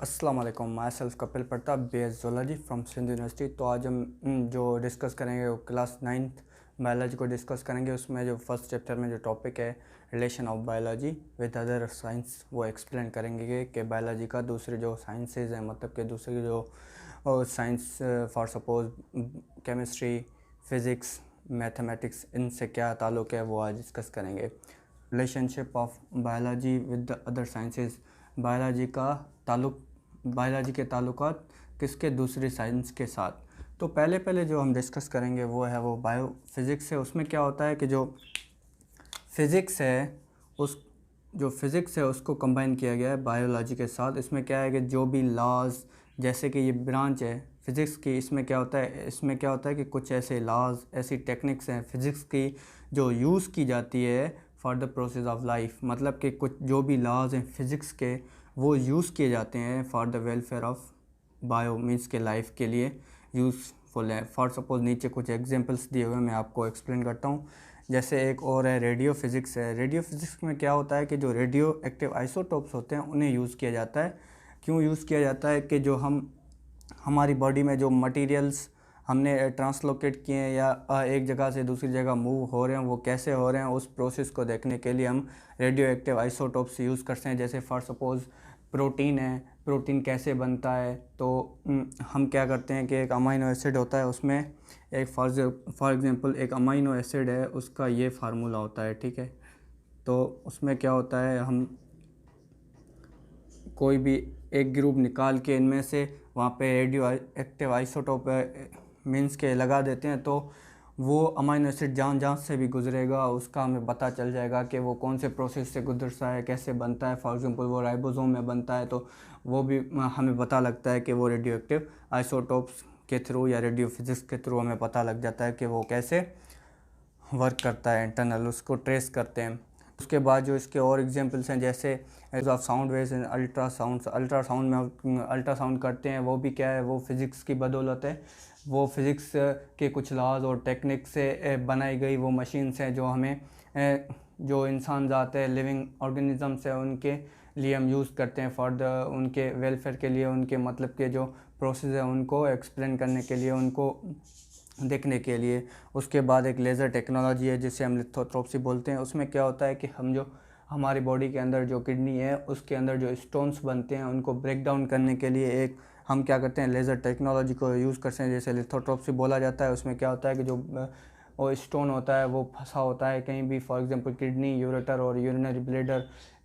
अस्सलाम वालेकुम। Myself Kapil Pratap, BS zoology from Sindh university. तो आज हम जो डिस्कस करेंगे वो क्लास 9th बायोलॉजी को डिस्कस करेंगे। उसमें जो फर्स्ट चैप्टर में जो टॉपिक है relation of biology with other science, वो एक्सप्लेन करेंगे कि बायोलॉजी का दूसरे जो साइंसेज हैं, मतलब कि दूसरे जो science for suppose chemistry, physics, mathematics, इनसे क्या ताल्लुक़ है वो आज डिस्कस करेंगे। Relationship of biology with the other sciences, biology के ताल्लुकात किसके दूसरी साइंस के साथ। तो पहले जो हम डिस्कस करेंगे वो है वो बायो फिज़िक्स है। उसमें क्या होता है कि जो फिज़िक्स है उसको कंबाइन किया गया है बायोलॉजी के साथ। इसमें क्या है कि जो भी लॉज, जैसे कि ये ब्रांच है फ़िज़िक्स की, इसमें क्या होता है कि कुछ ऐसे लॉज, ऐसी टेक्निक्स हैं फ़िज़िक्स की जो यूज़ की जाती है for the process of life. मतलब कि कुछ जो भी लॉज हैं फ़िज़िक्स के वो यूज़ किए जाते हैं for the welfare of bio, means के लाइफ के लिए यूज़फुल है। फॉर सपोज नीचे कुछ एग्जांपल्स दिए हुए हैं, मैं आपको एक्सप्लेन करता हूँ। जैसे एक और है रेडियो फिज़िक्स है। रेडियो फिज़िक्स में क्या होता है कि जो रेडियो एक्टिव आइसोटोप्स होते हैं उन्हें यूज़ किया जाता है। क्यों यूज़ किया जाता है कि जो हमारी बॉडी में जो मटेरियल्स हमने ट्रांसलोकेट किए हैं या एक जगह से दूसरी जगह मूव हो रहे हैं, वो कैसे हो रहे हैं, उस प्रोसेस को देखने के लिए हम रेडियो एक्टिव आइसोटोप्स यूज़ करते हैं। जैसे फॉर सपोज़ प्रोटीन है, प्रोटीन कैसे बनता है, तो हम क्या करते हैं कि एक अमाइनो एसिड होता है, उसमें एक फॉर एग्ज़ाम्पल एक अमाइनो एसिड है, उसका ये फार्मूला होता है, ठीक है। तो उसमें क्या होता है, हम कोई भी एक ग्रुप निकाल के इनमें से वहाँ पे रेडियो एक्टिव आइसोटोप मीन्स के लगा देते हैं, तो वो अमाइनो एसिड जहाँ से भी गुजरेगा उसका हमें पता चल जाएगा कि वो कौन से प्रोसेस से गुजरता है, कैसे बनता है। फॉर एग्जांपल वो राइबोसोम में बनता है, तो वो भी हमें पता लगता है कि वो रेडियो एक्टिव आइसोटोप्स के थ्रू या रेडियो फिज़िक्स के थ्रू हमें पता लग जाता है कि वो कैसे वर्क करता है, इंटरनल उसको ट्रेस करते हैं। उसके बाद जो इसके और एग्जांपल्स हैं, जैसे of sound waves in ultrasound में अल्ट्रासाउंड करते हैं, वो भी क्या है, वो फिज़िक्स की बदौलत है। वो फिज़िक्स के कुछ लॉज और टेक्निक से बनाई गई वो मशीन्स हैं जो हमें जो इंसान ज़ात है, लिविंग ऑर्गेनिज़म्स है, उनके लिए हम यूज़ करते हैं फॉर द उनके वेलफेयर के लिए, उनके मतलब के जो प्रोसेस है उनको एक्सप्लेन करने के लिए, उनको देखने के लिए। उसके बाद एक लेज़र टेक्नोलॉजी है जिसे हम लिथोट्रोप्सी बोलते हैं। उसमें क्या होता है कि हम जो हमारी बॉडी के अंदर जो किडनी है उसके अंदर जो स्टोन्स बनते हैं उनको ब्रेक डाउन करने के लिए एक हम क्या करते हैं, लेज़र टेक्नोलॉजी को यूज़ करते हैं, जैसे लिथोट्रोप्सी बोला जाता है। उसमें क्या होता है कि जो वो स्टोन होता है वो फंसा होता है कहीं भी, फॉर एग्जांपल किडनी, यूरेटर और यूरिनरी ब्लैडर,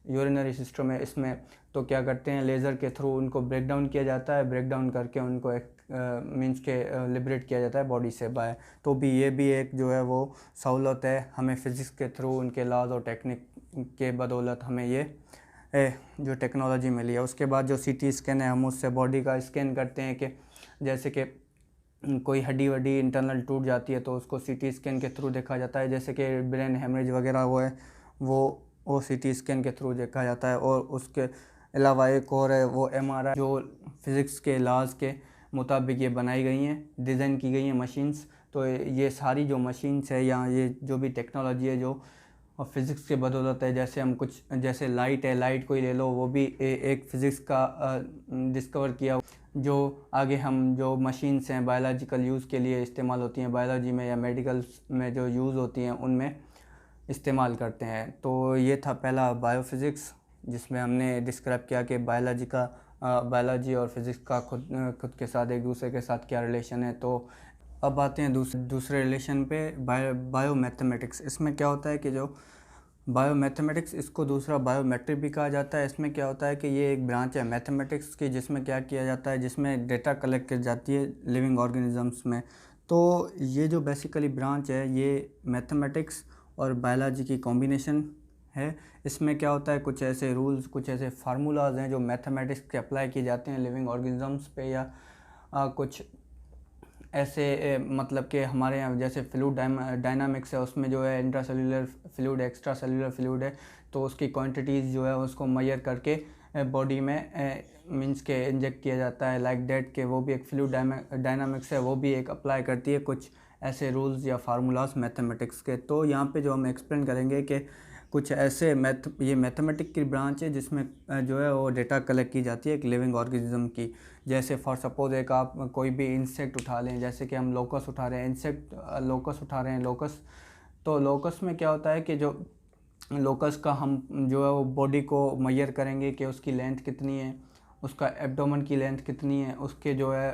यूरिनरी सिस्टम है इसमें, तो क्या करते हैं लेज़र के थ्रू उनको ब्रेक डाउन किया जाता है। ब्रेक डाउन करके उनको एक मीन्स के लिबरेट किया जाता है बॉडी से बाय। तो भी ये भी एक जो है वो सहूलत है हमें फ़िज़िक्स के थ्रू, उनके लॉज और टेक्निक के बदौलत हमें ये जो टेक्नोलॉजी मिली है। उसके बाद जो CT स्कैन है, हम उससे बॉडी का स्कैन करते हैं कि जैसे कि कोई हड्डी वड्डी इंटरनल टूट जाती है तो उसको CT स्कैन के थ्रू देखा जाता है। जैसे कि ब्रेन हेमरेज वगैरह हुआ है वो CT स्कैन के थ्रू देखा जाता है। और उसके अलावा एक और है वो MRI, जो फिज़िक्स के लॉज के मुताबिक ये बनाई गई हैं, डिज़ाइन की गई हैं मशीन्स। तो ये सारी जो मशीन्स है या ये जो भी टेक्नोलॉजी है जो फ़िज़िक्स के बदौलत है। जैसे हम कुछ जैसे लाइट है, लाइट को ही ले लो, वो भी एक फ़िज़िक्स का डिस्कवर किया, जो आगे हम जो मशीन्स हैं बायोलॉजिकल यूज़ के लिए इस्तेमाल होती हैं, बायोलॉजी में या मेडिकल्स में जो यूज़ होती हैं उनमें इस्तेमाल करते हैं। तो ये था पहला बायोफिज़िक्स, जिसमें हमने डिस्क्राइब किया कि बायोलॉजी और फिज़िक्स का खुद के साथ एक दूसरे के साथ क्या रिलेशन है। तो अब आते हैं दूसरे रिलेशन पे, बायो मैथमेटिक्स। इसमें क्या होता है कि जो बायो मैथमेटिक्स, इसको दूसरा बायोमेट्रिक भी कहा जाता है। इसमें क्या होता है कि ये एक ब्रांच है मैथमेटिक्स की, जिसमें क्या किया जाता है, जिसमें डेटा कलेक्ट की जाती है लिविंग ऑर्गेनिजम्स में। तो ये जो बेसिकली ब्रांच है ये मैथमेटिक्स और बायोलॉजी की कॉम्बिनेशन है। इसमें क्या होता है, कुछ ऐसे रूल्स, कुछ ऐसे फार्मूलाज हैं जो मैथमेटिक्स के अप्लाई किए जाते हैं लिविंग ऑर्गेनिजम्स पे, या कुछ ऐसे मतलब कि हमारे यहाँ जैसे फ्लूइड डायनामिक्स है, उसमें जो है intracellular fluid, extra cellular fluid है, तो उसकी क्वांटिटीज़ जो है उसको मेजर करके बॉडी में मींस के इंजेक्ट किया जाता है, लाइक दैट के वो भी एक फ्लूइड डायनामिक्स है, वो भी एक अप्लाई करती है कुछ ऐसे रूल्स या फार्मूलाज मैथमेटिक्स के। तो यहाँ पे जो हम एक्सप्लेन करेंगे कि कुछ ऐसे ये मैथमेटिक की ब्रांच है जिसमें जो है वो डेटा कलेक्ट की जाती है एक लिविंग ऑर्गेनिज्म की। जैसे फॉर सपोज एक आप कोई भी इंसेक्ट उठा लें, जैसे कि हम लोकस उठा रहे हैं, इंसेक्ट लोकस उठा रहे हैं, लोकस। तो लोकस में क्या होता है कि जो लोकस का हम जो है वो बॉडी को मेजर करेंगे कि उसकी लेंथ कितनी है, उसका एब्डोमेन की लेंथ कितनी है, उसके जो है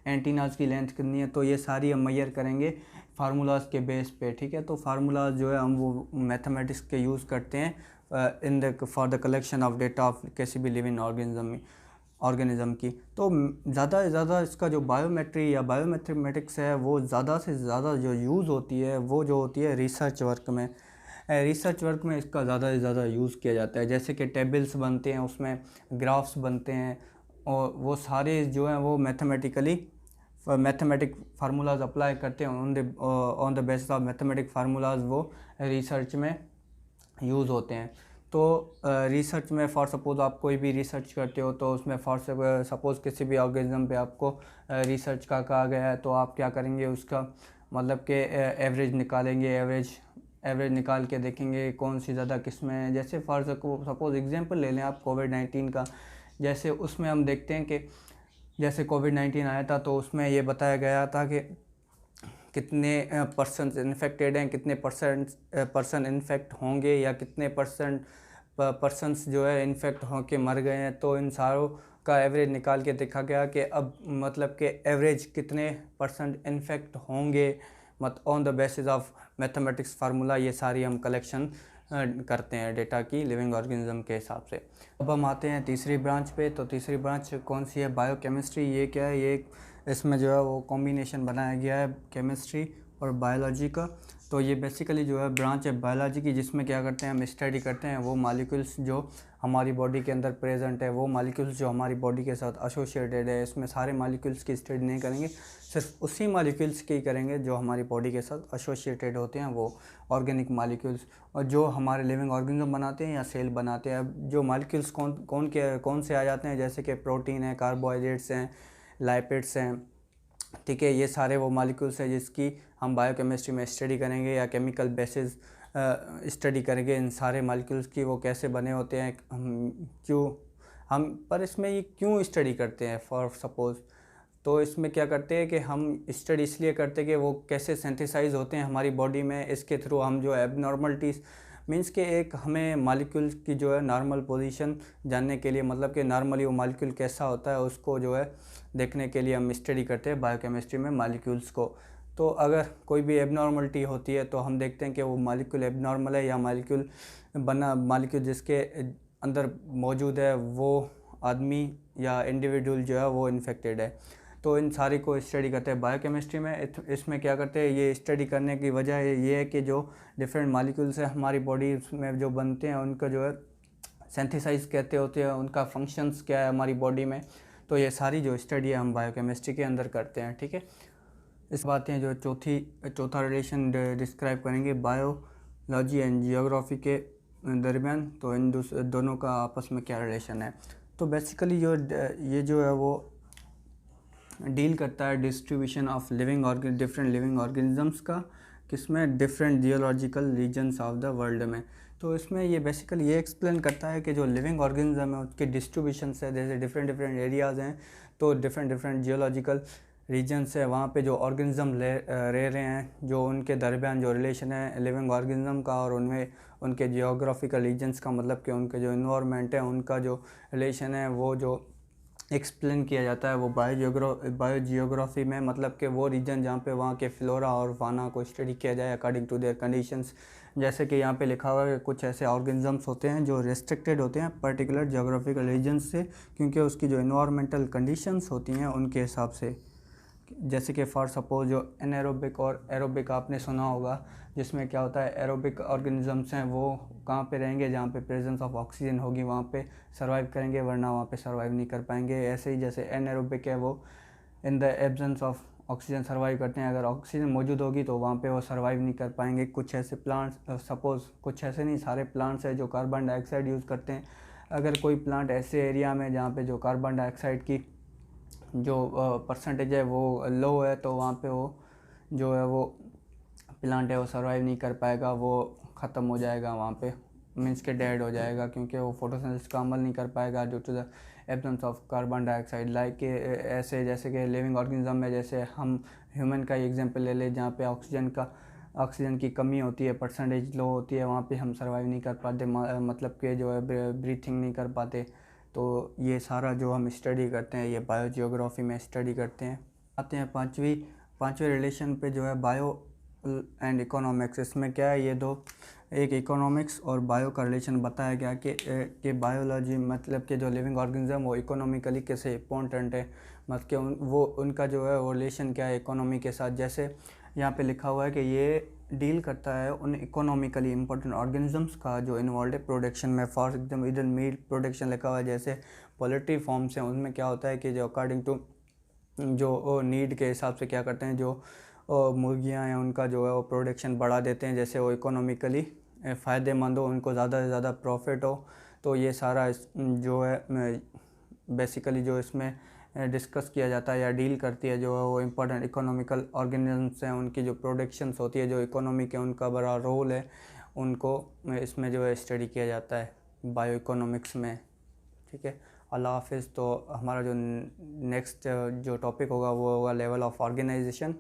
एंटीनाज की लेंथ कितनी है। तो ये सारी हम मेजर करेंगे फार्मूलाज के बेस पे, ठीक है। तो फार्मूलाज जो है हम वो मैथमेटिक्स के यूज़ करते हैं for the collection of data of किसी भी लिविंग ऑर्गेनिज्म की। तो ज़्यादा से ज़्यादा इसका जो बायोमेट्री या बायोमेथमेटिक्स है वो ज़्यादा से ज़्यादा जो यूज़ होती है वो जो होती है रिसर्च वर्क में। रिसर्च वर्क में इसका ज़्यादा से ज़्यादा यूज़ किया जाता है। जैसे कि टेबल्स बनते हैं, उसमें ग्राफ्स बनते हैं, और वो सारे जो हैं वो मैथमेटिक फार्मूलाज अप्लाई करते हैं on the basis of mathematic formulas वो रिसर्च में यूज़ होते हैं। तो रिसर्च में फॉर सपोज़ आप कोई भी रिसर्च करते हो तो उसमें फॉर सपोज़ किसी भी ऑर्गेनिज्म पे आपको रिसर्च का कहा गया है, तो आप क्या करेंगे, उसका मतलब कि एवरेज निकालेंगे, एवरेज निकाल के देखेंगे कौन सी ज़्यादा किस्में हैं। जैसे फॉर सपोज़ एग्जांपल ले लें आप कोविड-19 का। जैसे उसमें हम देखते हैं कि जैसे कोविड-19 आया था तो उसमें ये बताया गया था कि कितने पर्सन इन्फेक्टेड हैं, कितने पर्सन इन्फेक्ट होंगे, या कितने पर्सन्स जो है इन्फेक्ट होकर मर गए हैं। तो इन सारों का एवरेज निकाल के देखा गया कि अब मतलब कि एवरेज कितने परसेंट इन्फेक्ट होंगे, on the basis of mathematics formula. ये सारी हम कलेक्शन करते हैं डेटा की लिविंग ऑर्गेनिज्म के हिसाब से। अब हम आते हैं तीसरी ब्रांच पे। तो तीसरी ब्रांच कौन सी है, बायोकेमिस्ट्री। ये क्या है, ये इसमें जो है वो कॉम्बिनेशन बनाया गया है केमिस्ट्री और बायोलॉजी का। तो ये बेसिकली जो है ब्रांच है बायोलॉजी की, जिसमें क्या करते हैं, हम स्टडी करते हैं वो मॉलिक्यूल्स जो हमारी बॉडी के अंदर प्रेजेंट है, वो मॉलिक्यूल्स जो हमारी बॉडी के साथ एसोसिएटेड है। इसमें सारे मॉलिक्यूल्स की स्टडी नहीं करेंगे, सिर्फ उसी मॉलिक्यूल्स की करेंगे जो हमारी बॉडी के साथ एसोसिएटेड होते हैं, वो ऑर्गेनिक मॉलिक्यूल्स, और जो हमारे लिविंग ऑर्गेनिज्म बनाते हैं या सेल बनाते हैं। अब जो मॉलिक्यूल्स कौन से आ जाते हैं, जैसे कि प्रोटीन है, कार्बोहाइड्रेट्स हैं, लाइपिड्स हैं, ठीक है। ये सारे वो मॉलिक्यूल्स हैं जिसकी हम बायोकेमिस्ट्री में स्टडी करेंगे या केमिकल बेसिस स्टडी करेंगे इन सारे मॉलिक्यूल्स की, वो कैसे बने होते हैं, हम पर इसमें ये क्यों स्टडी करते हैं फॉर सपोज़। तो इसमें क्या करते हैं कि हम स्टडी इसलिए करते हैं कि वो कैसे सिंथेसाइज होते हैं हमारी बॉडी में। इसके थ्रू हम जो एबनॉर्मलिटीज़ मीन्स के एक हमें मॉलिक्यूल की जो है नॉर्मल पोजीशन जानने के लिए, मतलब कि नॉर्मली वो मॉलिक्यूल कैसा होता है उसको जो है देखने के लिए हम स्टडी करते हैं बायोकेमिस्ट्री में मॉलिक्यूल्स को। तो अगर कोई भी एबनॉर्मलिटी होती है तो हम देखते हैं कि वो मॉलिक्यूल एबनॉर्मल है या मॉलिक्यूल जिसके अंदर मौजूद है वो आदमी या इंडिविजुअल जो है वो इन्फेक्टेड है। तो इन सारी को स्टडी करते हैं बायोकेमिस्ट्री में। इसमें क्या करते हैं, ये स्टडी करने की वजह ये है कि जो डिफरेंट मॉलिक्यूल्स हैं हमारी बॉडी में जो बनते हैं उनका जो है सिंथेसाइज कहते होते हैं, उनका फंक्शंस क्या है हमारी बॉडी में। तो ये सारी जो स्टडी है हम बायोकेमिस्ट्री के अंदर करते हैं, ठीक है। इस बातें जो चौथा रिलेशन डिस्क्राइब करेंगे बायोलॉजी एंड जियोग्राफी के दरमियान। तो इन दोनों का आपस में क्या रिलेशन है। तो बेसिकली ये जो है वो डील करता है distribution of different living organisms का, किसमें, different geological regions of the world में। तो इसमें ये बेसिकली ये एक्सप्लेन करता है कि जो लिविंग ऑर्गेनिज्म है उसके डिस्ट्रीब्यूशन से, जैसे डिफरेंट एरियाज़ हैं तो डिफरेंट जियोलॉजिकल रीजन्स है, वहाँ पे जो ऑर्गेनिज्म रह रहे हैं, जो उनके दरमियान जो रिलेशन है लिविंग ऑर्गेनिज्म का और उनमें उनके जियोग्राफिकल रीजन्स का, मतलब कि उनके जो इन्वायरमेंट है उनका जो रिलेशन है वो जो एक्सप्लेन किया जाता है वो बायोजियोग्राफी में। मतलब कि वो रीजन जहाँ पे वहाँ के फ्लोरा और फाना को स्टडी किया जाए अकॉर्डिंग टू देयर कंडीशंस। जैसे कि यहाँ पे लिखा हुआ है कुछ ऐसे ऑर्गेनिजम्स होते हैं जो रेस्ट्रिक्टेड होते हैं पर्टिकुलर जियोग्राफिकल रीजन से, क्योंकि उसकी जो इन्वायरमेंटल कंडीशंस होती हैं उनके हिसाब से। जैसे कि फॉर सपोज जो एनारोबिक और एरोबिक आपने सुना होगा, जिसमें क्या होता है, एरोबिक ऑर्गेनिजम्स हैं वो कहाँ पे रहेंगे, जहाँ पे प्रेजेंस ऑफ ऑक्सीजन होगी वहाँ पे सर्वाइव करेंगे, वरना वहाँ पे सर्वाइव नहीं कर पाएंगे। ऐसे ही जैसे एनारोबिक है वो in the absence of oxygen survive करते हैं, अगर ऑक्सीजन मौजूद होगी तो वहाँ पे वो सर्वाइव नहीं कर पाएंगे। कुछ ऐसे प्लांट्स सपोज़, कुछ ऐसे नहीं, सारे प्लांट्स हैं जो कार्बन डाइऑक्साइड यूज़ करते हैं। अगर कोई प्लांट ऐसे एरिया में जहाँ पे जो कार्बन डाइऑक्साइड की जो परसेंटेज है वो लो है, तो वहाँ पे वो जो है वो प्लांट है वो सर्वाइव नहीं कर पाएगा, वो ख़त्म हो जाएगा वहाँ पे, मीन्स के डेड हो जाएगा, क्योंकि वो फोटोसिंथेसिस का अमल नहीं कर पाएगा due to the absence of carbon dioxide. Like ऐसे जैसे कि लिविंग ऑर्गेनिज्म है, जैसे हम ह्यूमन का ही एग्जांपल ले लें, जहाँ पे ऑक्सीजन की कमी होती है, परसेंटेज लो होती है, वहाँ पे हम सर्वाइव नहीं कर पाते, मतलब कि जो है ब्रीथिंग नहीं कर पाते। तो ये सारा जो हम स्टडी करते हैं, ये बायोजियोग्राफी में स्टडी करते हैं। आते हैं पाँचवें रिलेशन पे, जो है बायो एंड इकोनॉमिक्स। इसमें क्या है, ये दो, एक इकोनॉमिक्स और बायो का रिलेशन बताया गया कि बायोलॉजी मतलब कि जो लिविंग ऑर्गेनिज्म वो इकोनॉमिकली कैसे इम्पोर्टेंट है, मतलब कि उनका जो है वो रिलेशन क्या है इकोनॉमी के साथ। जैसे यहाँ पे लिखा हुआ है कि ये डील करता है उन इकोनॉमिकली इम्पोर्टेंट ऑर्गेनिजम्स का जो इन्वॉल्व है प्रोडक्शन में। फॉर एग्जाम्पल इधर मीट प्रोडक्शन लिखा हुआ है, जैसे पोल्ट्री फार्म्स हैं, उनमें क्या होता है कि जो अकॉर्डिंग टू जो नीड के हिसाब से क्या करते हैं, जो मुर्गियां हैं उनका जो है वो प्रोडक्शन बढ़ा देते हैं, जैसे वो इकोनॉमिकली फ़ायदेमंद हो, उनको ज़्यादा से ज़्यादा प्रॉफिट हो। तो ये सारा जो है बेसिकली जो इसमें डिस्कस किया जाता है या डील करती है जो है वो इम्पोर्टेंट इकोनॉमिकल ऑर्गेनिजम्स हैं, उनकी जो प्रोडक्शंस होती है, जो इकोनॉमी के उनका बड़ा रोल है, उनको इसमें जो है स्टडी किया जाता है बायो इकोनॉमिक्स में। ठीक है, अल्लाह हाफिज़। तो हमारा जो नेक्स्ट जो टॉपिक होगा वो होगा लेवल ऑफ ऑर्गेनाइजेशन।